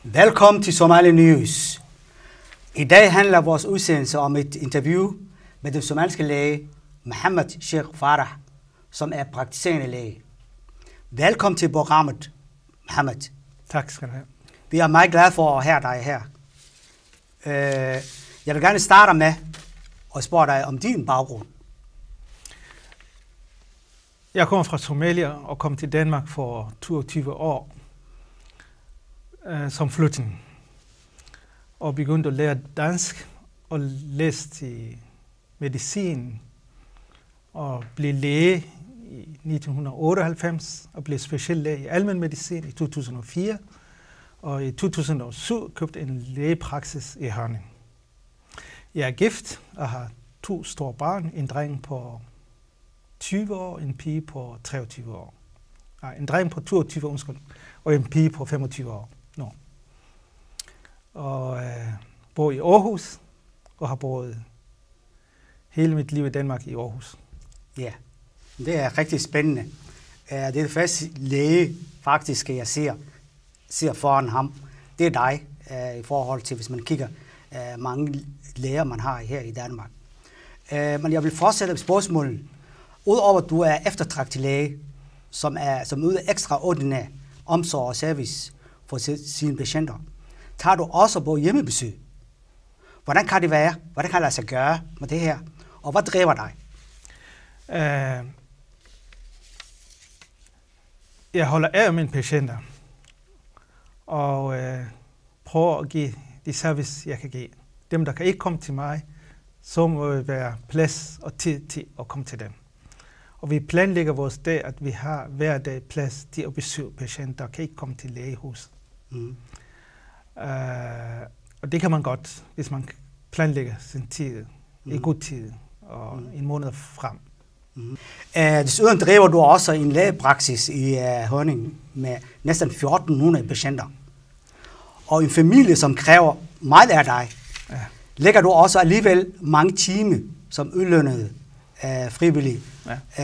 Velkommen til Somali News. I dag handler vores udsendelse om et interview med den somaliske læge Mohammed Sheikh Farah, som er praktiserende læge. Velkommen til programmet, Mohammed. Tak skal du have. Vi er meget glade for at have dig her. Jeg vil gerne starte med at spørge dig om din baggrund. Jeg kommer fra Somalia og kom til Danmark for 22 år som flygtning. Og begyndte at lære dansk og læste medicin og blev læge i 1998 og blev speciallæge i almen medicin i 2004. Og i 2007 købte en lægepraksis i Hørning. Jeg er gift og har 2 store børn, en dreng på 20 år, en pige på 23 år. Nej, en dreng på 22 år, og en pige på 25 år. No. Og bor i Aarhus, og har boet hele mit liv i Danmark i Aarhus. Ja, det er rigtig spændende. Det er det første læge, faktisk, jeg ser foran ham. Det er dig, i forhold til, hvis man kigger mange læger, man har her i Danmark. Men jeg vil fortsætte med spørgsmålet. Udover at du er eftertragtet læge, som yder ekstraordinær omsorg og service for sine patienter, tager du også på hjemmebesøg. Hvordan kan det være? Hvordan kan det lade sig gøre med det her? Og hvad driver dig? Jeg holder af mine patienter og prøver at give de service, jeg kan give. Dem, der kan ikke komme til mig, så må det være plads og tid til at komme til dem. Og vi planlægger vores dag, at vi har hver dag plads til at besøge patienter, der kan ikke komme til lægehus. Og det kan man godt, hvis man planlægger sin tid i god tid og en måned frem. Desuden driver du også en lægepraksis i Hørning med næsten 1400 patienter. Og en familie, som kræver meget af dig, lægger du også alligevel mange timer som udlønnet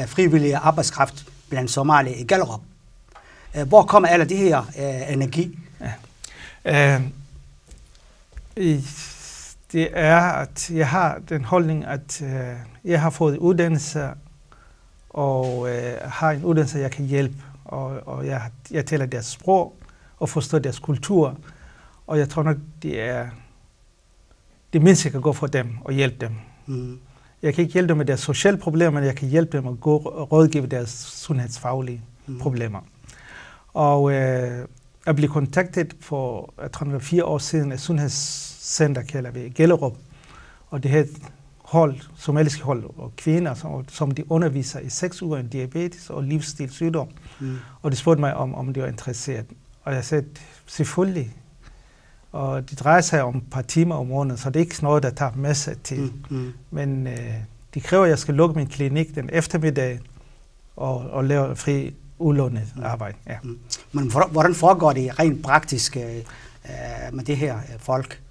frivillige arbejdskraft blandt Somalia i Gellerup. Hvor kommer alle de her energi? Det er, at jeg har den holdning, at jeg har fået uddannelse, og har en uddannelse, jeg kan hjælpe. Og jeg taler deres sprog og forstår deres kultur. Og jeg tror nok, det er det mindste, jeg kan gå for dem og hjælpe dem. Jeg kan ikke hjælpe dem med deres sociale problemer, men jeg kan hjælpe dem at gå og rådgive deres sundhedsfaglige problemer. Og jeg blev kontaktet for, jeg tror det var 4 år siden, et sundhedscenter, kalder vi Gellerup. Og det her hold, somaliske hold og kvinder, som de underviser i 6 uger i diabetes og livsstilssygdom. Og de spurgte mig, om de var interesseret. Og jeg sagde, selvfølgelig. Og det drejer sig om et par timer om måneden, så det er ikke noget, der tager masser af tid. Men de kræver, at jeg skal lukke min klinik den eftermiddag og lave fri ulånet arbejde. Ja. Men hvordan foregår det rent praktisk med det her folk?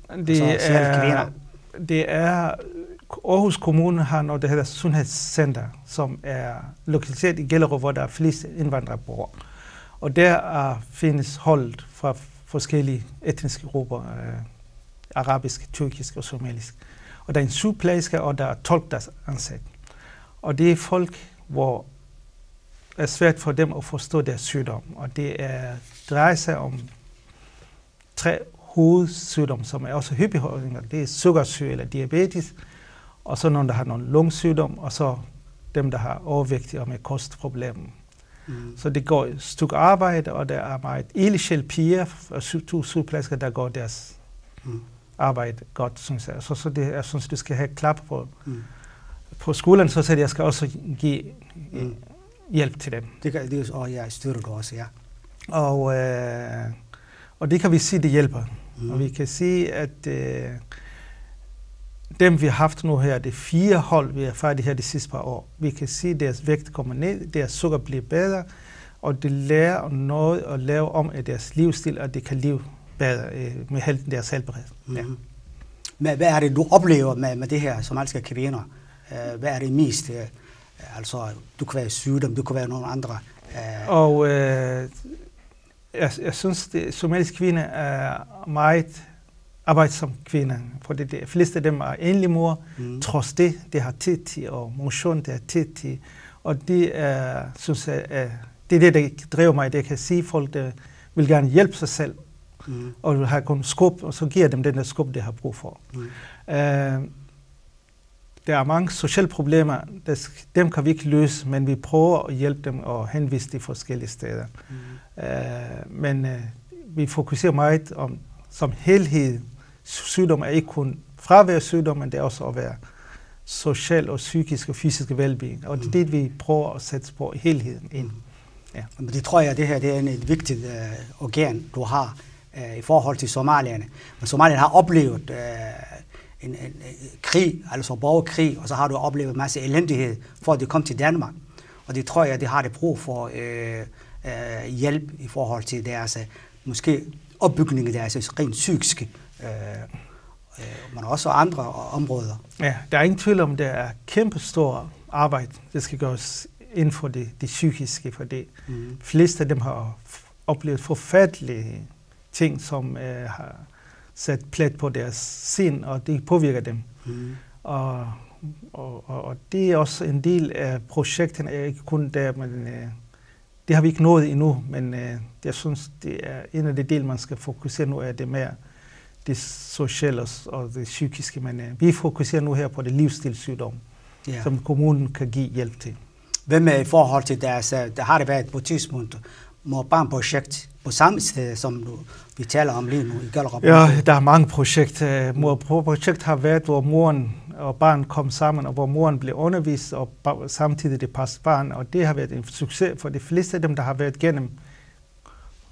Det er Aarhus Kommune har noget, der hedder Sundhedscenter, som er lokaliseret i Gellerup, hvor der er flest indvandrerbor. Og der findes hold fra forskellige etniske grupper, arabisk, tyrkisk og somalisk. Og der er en sygeplejerske, og der er tolk, der er ansat. Og det er folk, hvor det er svært for dem at forstå deres sygdom. Og det drejer sig om 3 hovedsygdomme, som er også hyppige. Det er sukkersyge eller diabetes, og så nogle, der har nogle lungesygdom, og så dem, der har overvægt og med kostproblemer. Så det går et stykke arbejde, og der er meget ildsjæl piger og 2 sygeplejersker, der går deres arbejde godt, synes jeg. Så det, jeg synes, du skal have klap på skolen, så jeg skal også give hjælp til dem. Og jeg støtter du også, ja. Og det kan vi sige, det hjælper. Og vi kan sige, at dem vi har haft nu her, det er 4 hold, vi er færdige her de sidste par år. Vi kan sige, at deres vægt kommer ned, deres sukker bliver bedre, og de lærer noget at lave om i deres livsstil, og de kan leve bedre med deres helbred. Ja. Men hvad er det, du oplever med det her somaliske kvinder? Hvad er det mest? Altså, du kan være sygdom, du kan være nogle andre. Og Jeg synes, at somaliske kvinder er meget arbejdsomme kvinder, for de fleste af dem er enlige mor. Trods det, de har tid til, og motion, de har tid til. Og det synes jeg, det er det, der driver mig. Det kan sige, folk der vil gerne hjælpe sig selv, og har kun skub, og så giver dem den der skub, de har brug for. Der er mange sociale problemer, dem kan vi ikke løse, men vi prøver at hjælpe dem og henvise de forskellige steder. Men vi fokuserer meget om, som helhed. Sygdom er ikke kun fraværssygdom, men det er også at være social og psykisk og fysisk velbeing. Og det er det, vi prøver at sætte på helheden ind. Ja. Men det tror jeg, det her det er et vigtigt organ, du har i forhold til somalierne. Men somalierne har oplevet en krig, altså borgerkrig, og så har du oplevet en masse elendighed, for at de kom til Danmark. Og det tror jeg, det har det brug for hjælp i forhold til deres, måske opbygning af deres rent psykiske, men også andre områder. Ja, der er ingen tvivl om, det er kæmpestor arbejde, det skal gøres inden for det psykiske, for det. Fleste af dem har oplevet forfærdelige ting, som har sat plet på deres sind, og det påvirker dem. Og det er også en del af projekterne, ikke kun der, men det har vi ikke nået endnu, men jeg synes, det er en af de dele, man skal fokusere nu, er det mere det sociale og det psykiske, men vi fokuserer nu her på det livsstilssygdom, som kommunen kan give hjælp til. Hvem er i forhold til deres, der har det været på tidspunkt, mor-barn-projekt på samme sted, som vi taler om lige nu i Gellerup? Ja, der er mange projekter. Mor-projekt har været, hvor moren og barn kom sammen, og hvor moren blev undervist, og samtidig det passede barn, og det har været en succes for de fleste af dem, der har været gennem,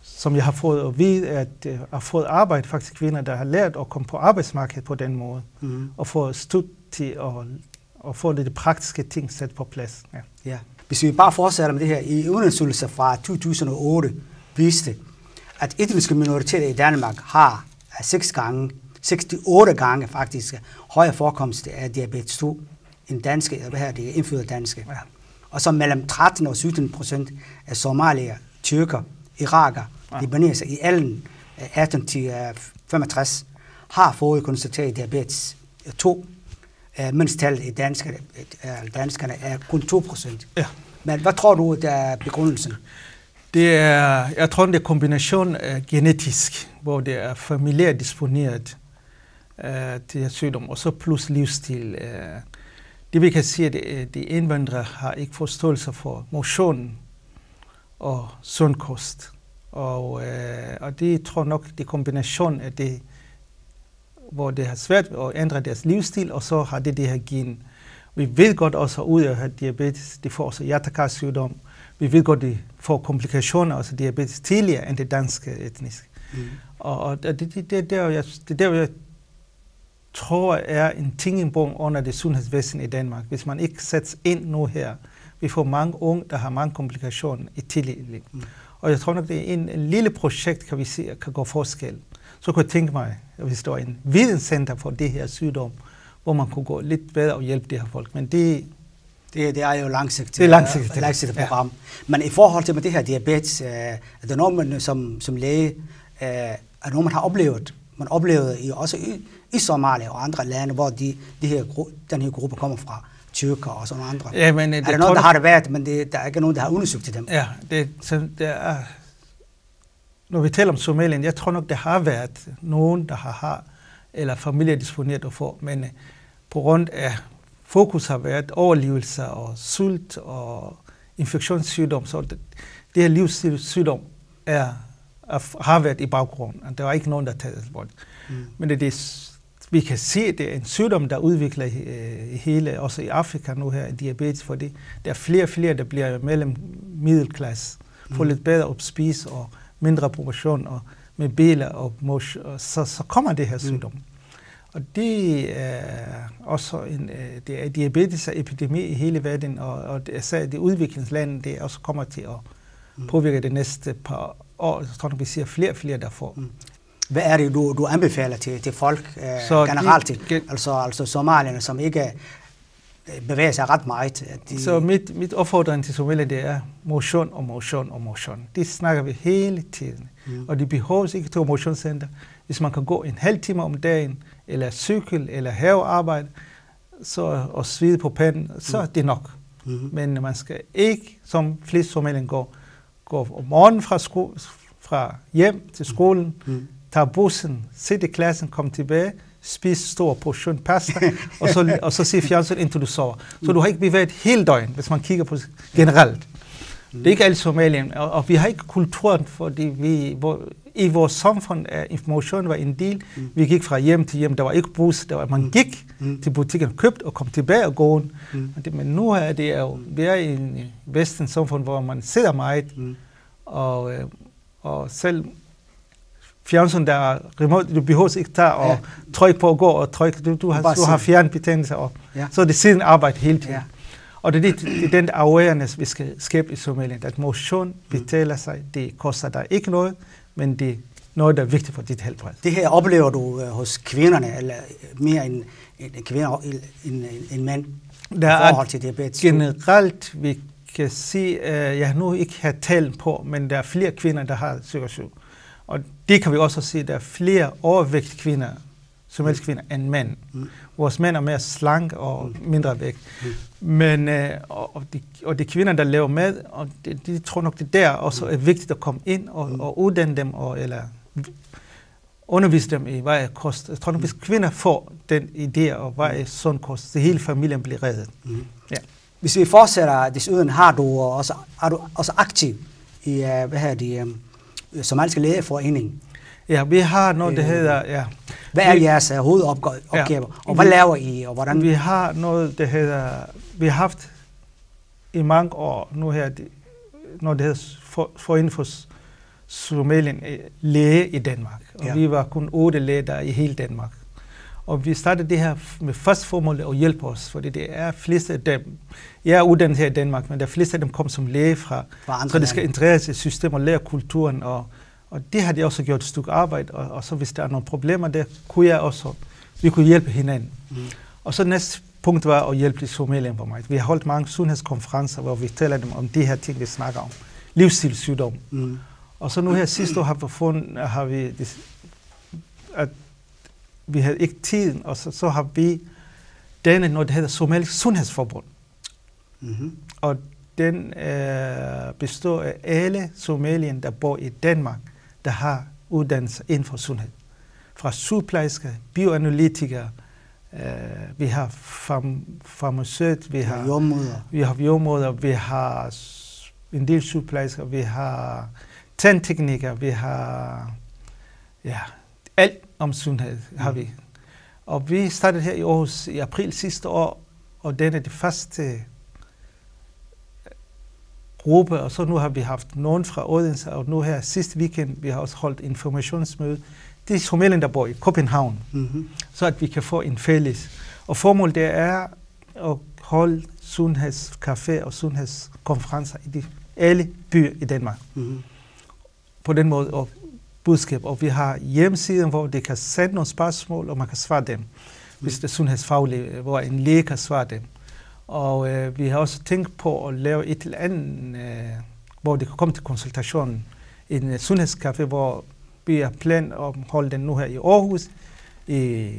som jeg har fået at vide, at har fået arbejde, faktisk kvinder, der har lært at komme på arbejdsmarkedet på den måde, og få støtte til at få det praktiske ting sat på plads. Ja. Hvis vi bare fortsætter med det her, i undersøgelser fra 2008 viste, at etniske minoriteter i Danmark har 68 gange faktisk højere forekomst af diabetes 2 end danske, eller hvad her det er, indfødte danske. Ja. Og så mellem 13 og 17% af somalier, tyrker, iraker, libaneser i alderen 18 til 65 har fået konstateret diabetes 2, mens tallet i danskerne er kun 2%. Ja. Men hvad tror du, der er begrundelsen? Jeg tror, det er kombination af genetisk, hvor det er familiært disponeret til sygdom, og så plus livsstil. Det vi kan sige, at de indvandrere har ikke forståelse for motion og sund kost. Og det tror nok, det er kombination af det, hvor det har svært at ændre deres livsstil, og så har det her gen. Vi ved godt også, at ud af at have diabetes, de får også hjertekarsygdom. Vi ved godt, at de får komplikationer, altså diabetes, tidligere end det danske etnisk. Og det er der, jeg tror, er en tingenbom under det sundhedsvæsen i Danmark. Hvis man ikke sætter ind nu her, vi får mange unge, der har mange komplikationer i tidligere. Og jeg tror nok, det er en lille projekt, kan vi se, kan gå forskel. Så kunne jeg tænke mig, hvis der var en videnscenter for det her sygdom, hvor man kunne gå lidt bedre og hjælpe de her folk. Men det er jo langsigtet program. Ja. Men i forhold til med det her diabetes, er det noget, man som læge, er noget, man har oplevet. Man oplevede også i Somalia og andre lande, hvor den her gruppe kommer fra. Tyrker og sådan andre. Ja, men er der nogen, der har det været, men der er ikke nogen, der har undersøgt til dem? Ja, det er, når vi taler om Somalien, jeg tror nok, der har været nogen, der har eller familie disponeret at få, men på grund af fokus har været overlevelse og sult og infektionssygdom, så det her livsstilssygdom har været i baggrunden, og der var ikke nogen, der taget det bort. Men vi kan se, at det er en sygdom, der udvikler i hele, også i Afrika nu her, diabetes, fordi der er flere, der bliver mellem middelklasse, får lidt bedre at spise og mindre proportion og med biler og motion, og så kommer det her sygdom. Og det er også det er diabetes og epidemi i hele verden, og det udviklingslande, det også kommer til at påvirke det næste par år. Så tror jeg, vi ser flere, der får. Hvad er det, du anbefaler til folk generelt? Altså somalierne, som ikke bevæger sig ret meget. Så mit opfordring til Somalia, det er motion og motion og motion. Det snakker vi hele tiden. Og det behøves ikke til motionscenter. Hvis man kan gå en halv time om dagen, eller cykel, eller havearbejde, og svide på panden, så er det nok. Men man skal ikke, som flest somalier gå om morgenen fra hjem til skolen, tage bussen, sidde i klassen, komme tilbage, spise stor portion pasta, og så se fjernsyn, indtil du sover. Så du har ikke bevæget hele døgn, hvis man kigger på generelt. Det er ikke alle somalier, og vi har ikke kulturen, fordi i vores samfund er information var en del. Vi gik fra hjem til hjem, der var ikke bus, man gik til butikken, købte og kom tilbage og gående. Men nu er det jo, vi er i en vestens samfund, hvor man sidder meget, og selv fjernsyn, der er remote, du behøver ikke tage og trykke på at gå og trykke, du har fjernbetændelse, og så er det siden arbejde hele tiden. Og det er den awareness, vi skal skabe i Somalia, at motion betaler sig, det koster dig ikke noget, men det er noget, der er vigtigt for dit helbred. Det her oplever du hos kvinderne, eller mere end kvinder end mænd, i forhold til diabetes? Generelt, vi kan sige, jeg har nu ikke har talt på, men der er flere kvinder, der har psykosyn. Og det kan vi også se, at der er flere overvægtige kvinder, somaliske kvinder, end mænd. Vores mænd er mere slank og mindre vægt. Men og de kvinder, der laver mad, og de tror nok, det der også er vigtigt at komme ind og uddanne dem, eller undervise dem i, hvad er kost. Jeg tror nok, hvis kvinder får den idé, og hvad er sund kost, så hele familien bliver reddet. Ja. Hvis vi fortsætter desuden, er du også aktiv i, Somaliske Lægeforening? Ja, vi har noget, der hedder... Hvad er jeres hovedopgaver, og hvad laver I, og hvordan? Vi har noget, der hedder... Vi har haft i mange år nu her, noget, der hedder Foreningen for Somalien Læge i Danmark. Og vi var kun 8 læger der i hele Danmark. Og vi startede det her med først formål at hjælpe os, fordi det er fleste af dem... Jeg er uddannet her i Danmark, men der fleste af dem kom som læge fra så det skal integreres i systemet og lære kulturen, og det har de også gjort et stykke arbejde, og så hvis der er nogle problemer der, vi kunne hjælpe hinanden. Og så næste punkt var at hjælpe de somalierne på mig. Vi har holdt mange sundhedskonferencer, hvor vi taler dem om de her ting, vi snakker om. Livsstilssygdom. Og så nu her sidste år har vi at vi havde ikke tiden, og så har vi denne noget, der hedder Somalisk Sundhedsforbund. Og den består af alle somalier, der bor i Danmark, der har uddannelse inden for sundhed. Fra sygeplejersker, bioanalytikere, vi har farmaceut, vi har jordmoder, vi har en del sygeplejersker, vi har tandteknikere, vi har alt om sundhed har vi. Og vi startede her i Aarhus i april sidste år, og den er det første gruppe, og så nu har vi haft nogen fra Odense, og nu her sidste weekend, vi har også holdt informationsmøde. Det er somalier, der bor i København, så at vi kan få en fælles. Og formålet det er at holde sundhedscafé og sundhedskonferencer i alle byer i Danmark. På den måde og budskab. Og vi har hjemmesiden, hvor de kan sende nogle spørgsmål, og man kan svare dem. Hvis det er sundhedsfagligt, hvor en læge kan svare dem. Og vi har også tænkt på at lave et eller andet, hvor de kan komme til konsultationen. En sundhedscafé, hvor vi har plan at holde den nu her i Aarhus, i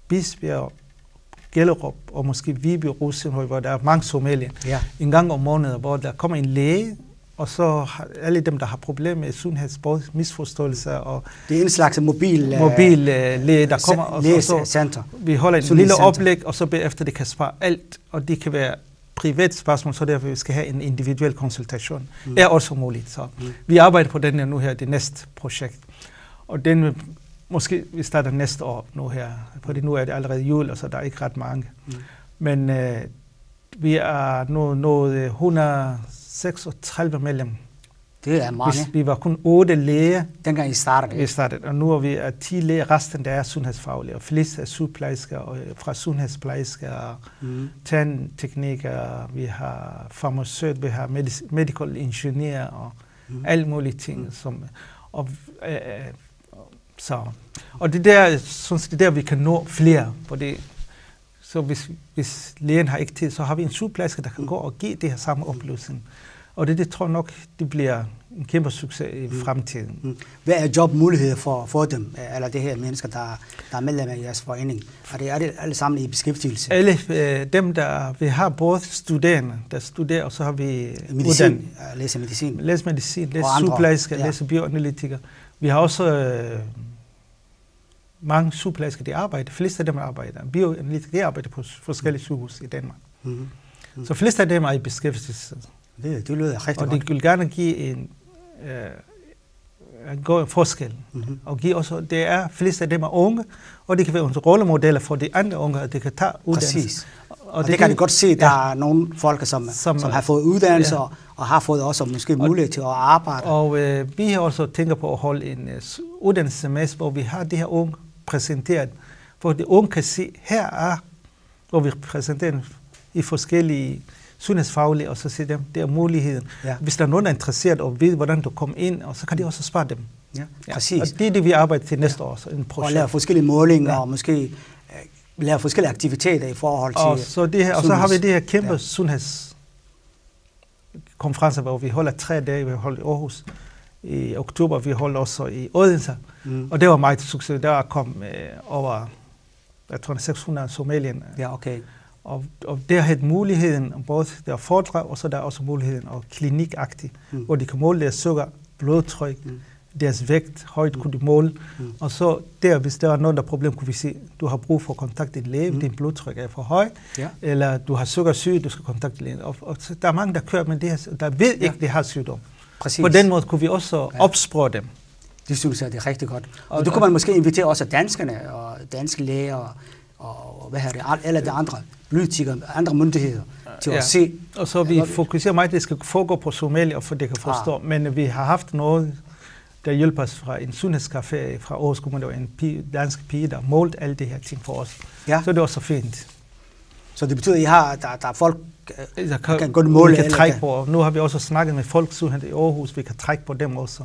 Bisbjerg, Gellerup og måske Viby, Rosenhøj, hvor der er mange somalier. En gang om måneden, hvor der kommer en læge, og så alle dem, der har problemer med sundhedsmisforståelser. Og det er en slags mobil læge, der kommer. Og så vi holder en lille oplæg, og så bagefter det kan svare alt, og det kan være privat spørgsmål, så derfor vi skal have en individuel konsultation. Er også muligt. Så vi arbejder på den her nu her, det næste projekt. Og den måske vi starter næste år nu her, fordi nu er det allerede jul, og så der er ikke ret mange. Men vi er nu nået 136 medlemmer. Det er mange. Vi var kun 8 læger. Dengang I startede. Og nu er vi 10 læger. Resten der er sundhedsfaglige. Og flest er sygeplejersker, og fra sundhedsplejersker, tandteknikere, vi har farmaceut, vi har medical engineer og alle mulige ting. Og det der, synes det der, vi kan nå flere, fordi Så hvis lægen har ikke tid, så har vi en sygeplejerske, der kan gå og give det her samme oplysning. Og det tror jeg nok, det bliver en kæmpe succes i fremtiden. Hvad er jobmuligheder for dem, eller det her mennesker, der er medlemmer i jeres forening? Er det alle sammen i beskæftigelse? Alle dem, vi har både studerende, der studerer, og så har vi medicin, læser medicin. Læser medicin, læser sygeplejersker, læser bioanalytikere. Vi har også mange sygeplejersker, de arbejder. De fleste af dem arbejder. Bioanalytikere, de arbejder på forskellige sygehus i Danmark. Så fleste af dem er i beskæftigelse. Det lyder rigtig godt. Og de vil gerne give en forskel. Og give også, det er fleste af dem er unge, og det kan være rollemodeller for de andre unge, at de kan tage uddannelse. Præcis. Og det kan de godt se, der er nogle folk, som har fået uddannelse, og har fået også måske mulighed til at arbejde. Og vi har også tænker på at holde en uddannelsessemester, hvor vi har det her unge præsenteret, hvor de unge kan se, her er, hvor vi præsenterer i forskellige sundhedsfaglige, og så siger dem, det er muligheden. Ja. Hvis der er nogen, der er interesseret og ved, hvordan du kommer ind, og så kan de også spare dem. Ja, præcis. Og det er det, vi arbejder til næste år. Så en projekt. Og lave forskellige målinger, og måske lave forskellige aktiviteter i forhold til og så det her, og så har vi det her kæmpe sundhedskonference, hvor vi holder 3 dage, vi holder i Aarhus i oktober, vi holder også i Odense. Og det var meget succes. Der kom over, jeg tror, 600 somalier. Ja, okay. Og der har muligheden, både der er foredrag, og så der er også muligheden og klinikagtigt, hvor de kan måle deres sukker, blodtryk, deres vægt, højt kunne de måle. Og så der, hvis der er noget, der er problem, kunne vi sige, du har brug for at kontakte din læge, din blodtryk er for høj, eller du har sukkersyge, du skal kontakte lægen. Og så der er mange, der kører med det her, der ved ikke, de har sygdom. Præcis. På den måde kunne vi også opspore dem. Det synes jeg, det er rigtig godt. Og du kunne man måske invitere også danskerne og danske læger og hvad her det, eller de andre politikere, andre myndigheder til at se. Og så vi fokuserer meget, at det skal foregå på Somalia, for det kan forstå. Men vi har haft noget, der hjælper os fra en sundhedscafé fra Aarhus Kommune, der var en dansk pige, der målte alle de her ting for os. Ja. Så det var så fint. Så det betyder, at der er folk, der kan gå måle? Vi kan trække på. Nu har vi også snakket med Folkesundhed i Aarhus, vi kan trække på dem også,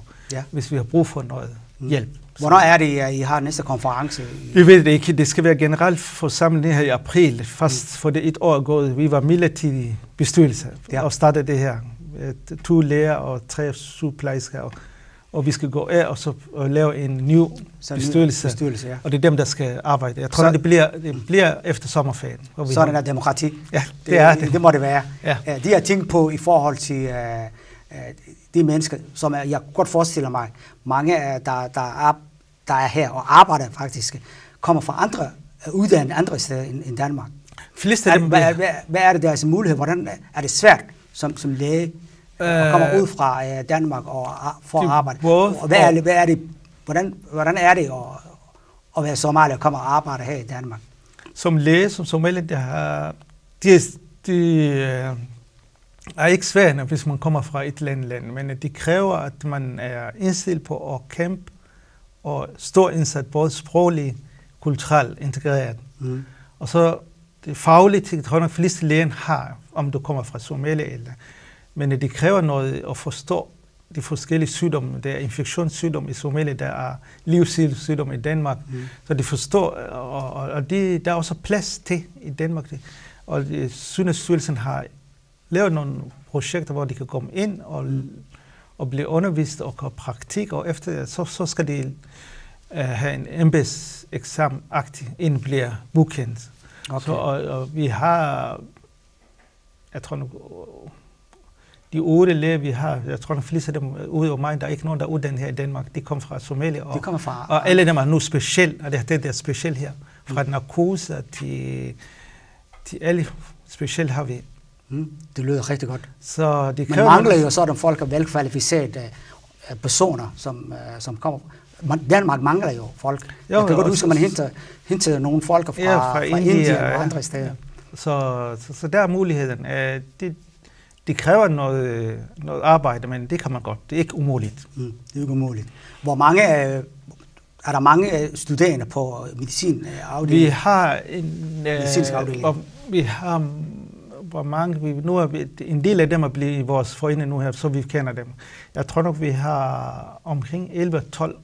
hvis vi har brug for noget hjælp. Hvornår er det, I har næste konference? Vi ved det ikke. Det skal være generelt forsamlet her i april. Først for det 1 år gået. Vi var midlertidig bestyrelse og startede det her. 2 læger og 3 sygeplejersker. Og vi skal gå af og så lave en ny bestyrelse. Og det er dem, der skal arbejde. Jeg tror, det bliver efter sommerferien. Så er det der demokrati. Ja, det er det. Det må det være. Ja. De har tænkt på i forhold til de mennesker, som jeg godt forestiller mig, mange, der er her og arbejder faktisk, kommer fra andre steder end Danmark. Hvad er det deres mulighed? Hvordan er det svært som læge at komme ud fra Danmark og for at arbejde? Og hvordan er det at være somalier og komme og arbejde her i Danmark? Som læge, som somalier, de er ikke svært, hvis man kommer fra et land, men de kræver, at man er indstillet på at kæmpe og stå indsat både sprogligt, kulturelt integreret. Og så det faglige ting, tror jeg nok fleste lægen har, om du kommer fra Somalia eller. Men de kræver noget at forstå de forskellige sygdomme. Der er infektionssygdomme i Somalia, der er livsstilssygdomme i Danmark. Så de forstår, og der er også plads til i Danmark. Og Sundhedsstyrelsen har lavet nogle projekter, hvor de kan komme ind og blive undervist og gøre praktik, og efter så skal de have en embedseksamen-agtig, inden bliver godkendt. Okay. Og vi har, jeg tror nu, de 8 læger, vi har, jeg tror, de fleste af dem ude over mig, der er ikke nogen, der er uddannet her i Danmark. De kommer fra Somalia. Og alle dem er nu specielt, og det er specielt her. Fra narkose til alle specielt har vi. Det lyder rigtig godt. Så det man mangler jo sådan folk af velkvalificerede personer, som kommer. Danmark mangler jo folk. Jeg kan godt huske, at man henter nogle folk fra Indien og andre steder. Så der er muligheden. Det kræver noget arbejde, men det kan man godt. Det er ikke umuligt. Det er ikke umuligt. Hvor mange er der mange studerende på medicinafdelingen? Vi har en medicinsk afdeling. Vi har hvor mange, nu er en del af dem er blevet i vores forening nu her, så vi kender dem. Jeg tror nok, vi har omkring 11-12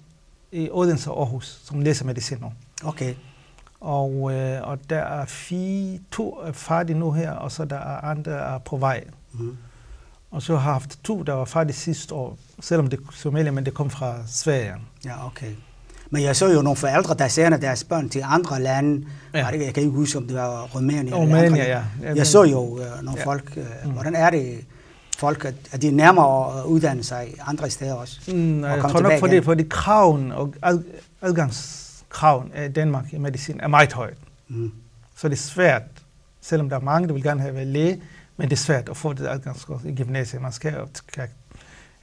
i Odense og Aarhus, som læser medicin nu. Okay. Og der er 2 er færdige nu her, og så der er andre er på vej. Og så har jeg haft 2, der var færdige sidste år, selvom det er Somalia, men det kom fra Sverige. Ja, okay. Men jeg så jo nogle forældre, der sender deres børn til andre lande. Ja. Jeg kan ikke huske, om det var Rumænien. Rumænien, ja. Jeg så jo nogle folk. Hvordan er det folk, at de nærmere at uddanne sig andre steder også? Jeg tror nok, fordi kraven og adgangskraven af Danmark i medicin er meget højt. Så det er svært, selvom der er mange, der vil gerne have været læge, men det er svært at få det adgangskrav i gymnasiet. Man skal,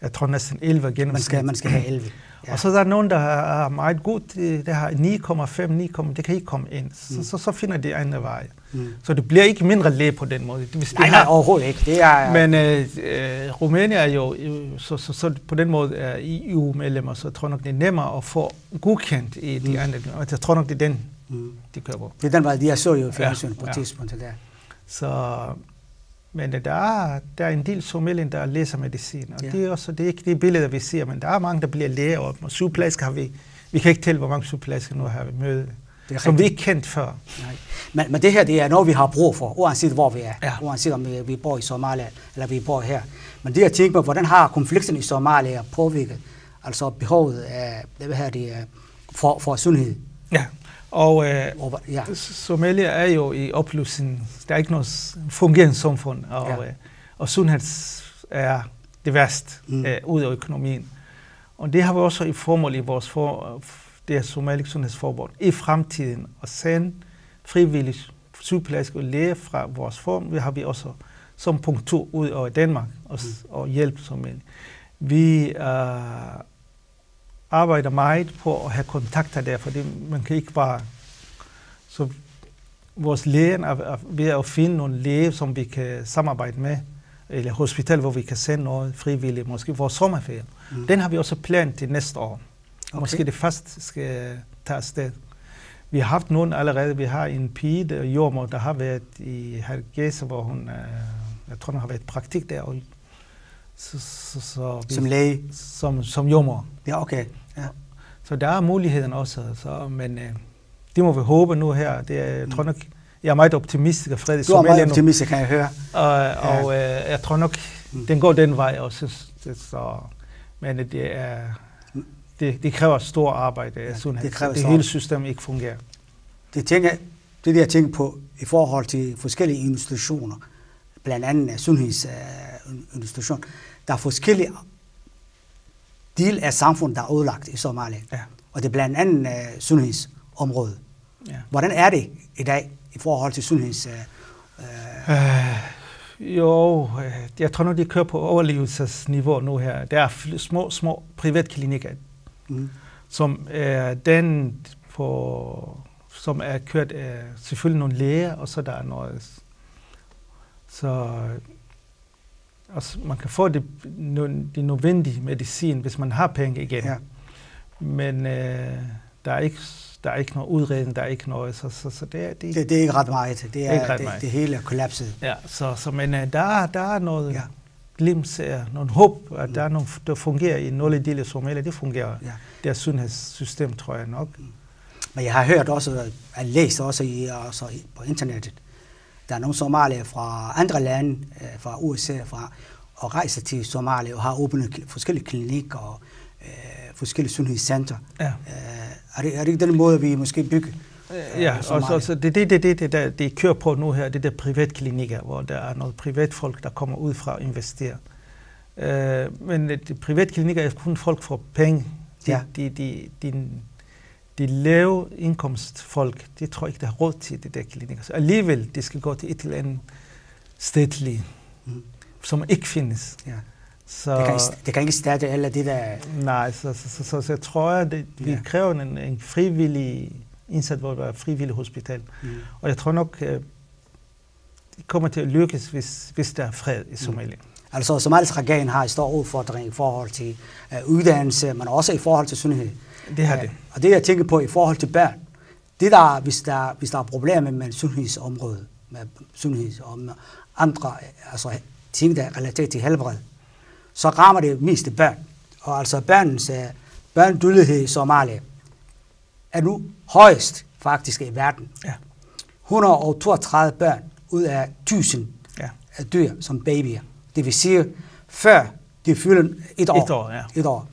jeg tror næsten 11 gennemsnit. Man skal have 11. Ja. Og så er der nogen, der er meget god, der har 9,5, det kan ikke komme ind. Så finder de andre veje. Så det bliver ikke mindre læge på den måde. Nej, overhovedet ikke. Det er, men Rumænien er jo, så på den måde er EU-medlemmer, så jeg tror nok, det er nemmere at få godkendt i de andre. Og jeg tror nok, det er den, de kører på. Det er den vej, jeg så jo i fjernsyn på tidspunkt der. Så... Men der er en del somalier, der læser medicin, og det er også det er ikke de billeder, vi ser, men der er mange, der bliver læger, og sygeplejersker har vi kan ikke tælle, hvor mange sygeplejersker nu har vi mødt, som vi ikke kendt før. Men det her, det er noget, vi har brug for, uanset hvor vi er, uanset om vi bor i Somalia, eller vi bor her. Men det jeg tænker på, hvordan har konflikten i Somalia påvirket, altså behovet af, for sundhed? Ja. Og Somalia er jo i opløsning. Der er ikke noget fungerende samfund, og sundhed er det værste ud af økonomien. Og det har vi også i formål i vores det er Somalisk Sundhedsforbund i fremtiden at sende frivillige sygeplejersker og læger fra vores form. Det har vi også som punkt 2 ud over Danmark og hjælpe Somalia. Vi arbejder meget på at have kontakter der, fordi man kan ikke bare... Så vores læger er ved at finde nogle læger, som vi kan samarbejde med, eller hospital, hvor vi kan sende noget frivilligt, måske vores sommerferie. Den har vi også planer til næste år. Okay. Måske det først skal tage afsted. Vi har haft nogen allerede. Vi har en pige, der jordmor, der har været i Hargeisa, hvor hun, jeg tror, hun har været i praktik der. Som læge? Som jordmor. Ja, okay. Ja. Så der er muligheden også, men det må vi håbe nu her. Det er, jeg tror nok, jeg er meget optimistisk og fredig. Du er meget optimistisk, kan jeg høre. Og jeg tror nok, den går den vej også. Men det kræver stor arbejde. Det hele systemet ikke fungerer. Det jeg tænker på i forhold til forskellige institutioner, blandt andet sundhedsinstitutioner, der er forskellige del af samfundet, der er udlagt i Somalia. Ja. Og det er blandt andet sundhedsområdet. Ja. Hvordan er det i dag i forhold til sundheds... Jeg tror nok, de kører på overlevelsesniveau nu her. Der er små privatklinikker, som som er kørt af selvfølgelig nogle læger, og så der er noget... Så altså, man kan få de nødvendige medicin, hvis man har penge igen. Ja. Men der er ikke noget udredning, der er ikke noget, så det er ikke ret meget. Det hele er kollapset. Ja, men der er noget glimt, noget håb, at der er noget, der fungerer i nogle dele af Somalia. Det fungerer. Ja. Det er sundhedssystem, tror jeg nok. Men jeg har hørt også, jeg læst også på internettet, der er nogle somalier fra andre lande, fra USA, og rejser til Somalia og har åbnet forskellige klinikker og forskellige sundhedscenter. Ja. Er det ikke den måde, vi måske bygger? Ja, og så det kører på nu her, det der privatklinikker, hvor der er noget privatfolk, der kommer ud fra at investere. Men de privatklinikker er kun folk for penge. De lave indkomstfolk, de tror ikke, der har råd til det der klinikker. Så alligevel, det skal gå til et eller andet stedligt, som ikke findes. Ja. Så det kan ikke starte alle det der... Nej, så jeg tror, at vi kræver en frivillig indsats, hvor der er frivillig hospital. Og jeg tror nok, det kommer til at lykkes, hvis der er fred i Somalia. Altså, Somalisk regering har en stor udfordring i forhold til uddannelse, men også i forhold til sundhed. Det har det. Og det, jeg tænker på i forhold til børn, det der, hvis der er problemer med sundhedsområdet, med sundheds og med andre ting, der er relateret til helbred, så rammer det mest børn. Og altså børnedødelighed i Somalia er nu højst faktisk i verden. Ja. 132 børn ud af 1000 dør som babyer. Det vil sige, før de fylder et år.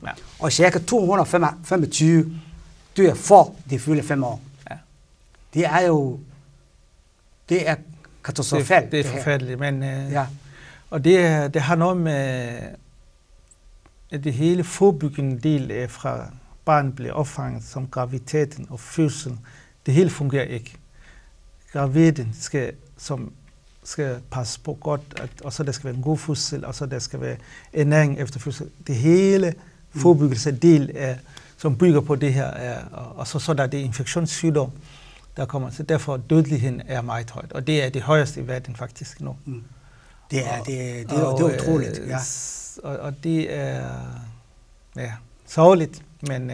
Ja. Og ca. 225 dør for de fylder 5 år. Ja. Det er katastrofalt. Det er forfærdeligt, men og det har noget med at det hele forebyggende del fra barnet bliver opfanget som graviditeten og fødslen. Det hele fungerer ikke. Graviden skal passe på godt, og så der skal være en god fødsel, og så der skal være ernæring efter fødsel. Det hele forebyggelse del, som bygger på det her, og så der er det infektionssygdom, der kommer. Så derfor dødeligheden er meget højt, og det er det højeste i verden faktisk nu. Det er utroligt. Ja. Og det er sørgeligt, men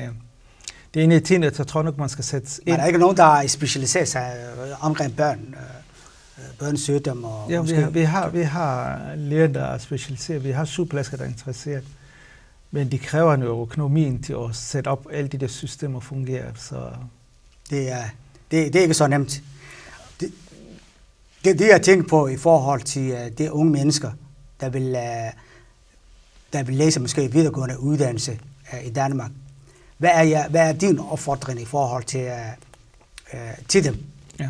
det er en af tingene, jeg tror nok, man skal sætte ind. Men der er ikke nogen, der specialiserer sig omkring børnesygdom? Ja, vi har læger, der er specialiseret. Vi har sygeplejersker, der er interesseret. Men de kræver jo økonomien til at sætte op alle de der systemer fungerer. Så det er ikke så nemt. Det jeg tænker på i forhold til de unge mennesker, der vil læse måske videregående uddannelse i Danmark. Hvad er din opfordring i forhold til dem? Ja.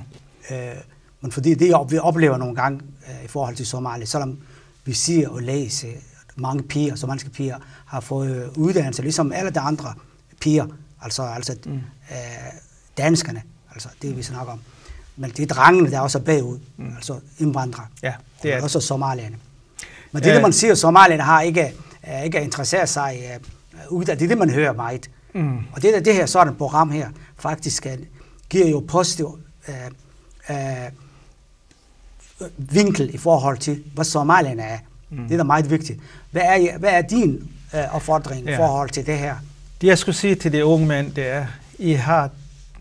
Men fordi det vi oplever nogle gange i forhold til Somalia, selvom vi siger og læser, mange piger, somaliske piger, har fået uddannelse, ligesom alle de andre piger, altså danskerne, altså det vi snakker om. Men det er drengene, der er også bagud, altså indvandrere, ja, det er også somalierne. Men det man siger, somalierne har ikke interesseret sig uddannelse, det er det, man hører meget. Og det her sådan program her, faktisk giver jo positiv vinkel i forhold til, hvad somalierne er. Det er da meget vigtigt. Hvad er din opfordring i forhold til det her? Det jeg skulle sige til de unge mænd, det er, I har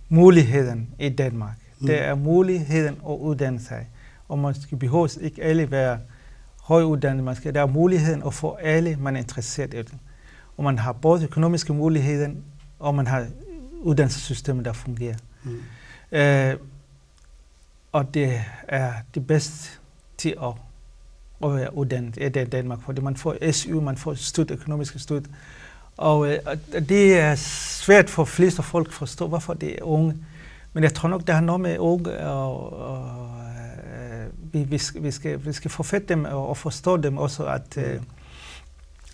muligheden i Danmark. Det er muligheden at uddanne sig. Og man skal behøves ikke alle være højuddannet. Der er muligheden at få alle, man er interesseret i det. Og man har både økonomiske muligheder, og man har uddannelsessystemet, der fungerer. Og det er det bedste til at være uddannet i Danmark, fordi man får SU, man får støtte, økonomiske støtte. Og det er svært for flest folk at forstå, hvorfor det er unge. Men jeg tror nok, der har noget med unge, og vi skal forfætte dem og forstå dem også, at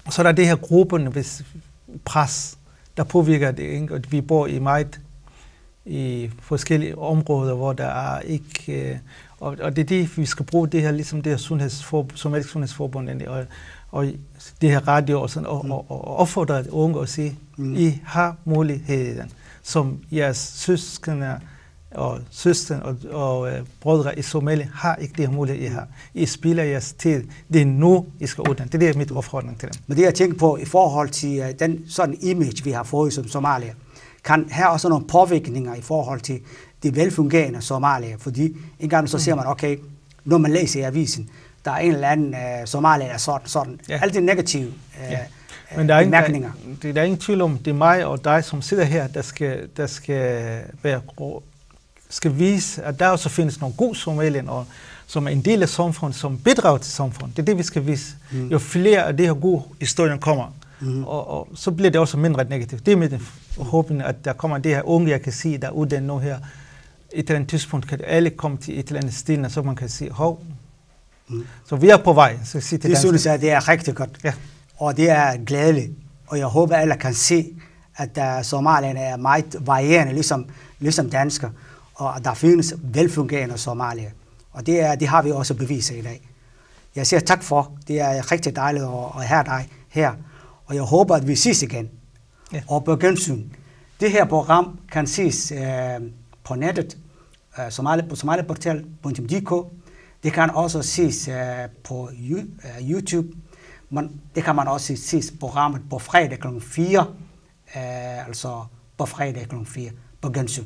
så er der det her gruppen, hvis pres, der påvirker det, ikke? Og vi bor i forskellige områder, hvor der er ikke, og det er det, vi skal bruge det her, ligesom det her somalisk sundhedsforbund, og det her radio og sådan, og opfordre unge og sige, I har muligheden, som jeres søskende og søstre og brødre i Somalia har ikke det her mulighed, I har. I spiller jeres tid. Det er nu, I skal uddanne. Det er mit opfordring til dem. Men det jeg tænker på, i forhold til den sådan image, vi har fået som Somalia, kan have også nogle påvirkninger i forhold til det velfungerende Somalia. Fordi en gang så siger man, okay, når man læser i avisen, der er en eller anden Somalia, der er sådan. Ja. Alt det negative men der er der er ingen tvivl om, det er mig og dig, som sidder her, der skal vise, at der også findes nogle gode somalier, som er en del af samfundet, som bidrager til samfundet. Det er det, vi skal vise. Jo flere af de her gode historier kommer, og så bliver det også mindre negativt. Det er mit håbende, at der kommer det her unge, jeg kan sige, der er uddannet nu her. Et eller andet tidspunkt kan alle komme til et eller andet stil, så man kan sige, hov. Så vi er på vej. Så sige til det synes jeg, det er rigtig godt. Ja. Og det er glædeligt. Og jeg håber, at alle kan se, at somalierne er meget varierende, ligesom danskere. Og der findes velfungerende Somalia. Og det har vi også beviset i dag. Jeg siger tak for. Det er rigtig dejligt at have dig her. Og jeg håber, at vi ses igen. Ja. Og på gensyn. Det her program kan ses på nettet, på somaliaportal.dk. Det kan også ses på YouTube. Men det kan man også ses programmet på fredag kl. 4. Altså på fredag kl. 4 på gensyn.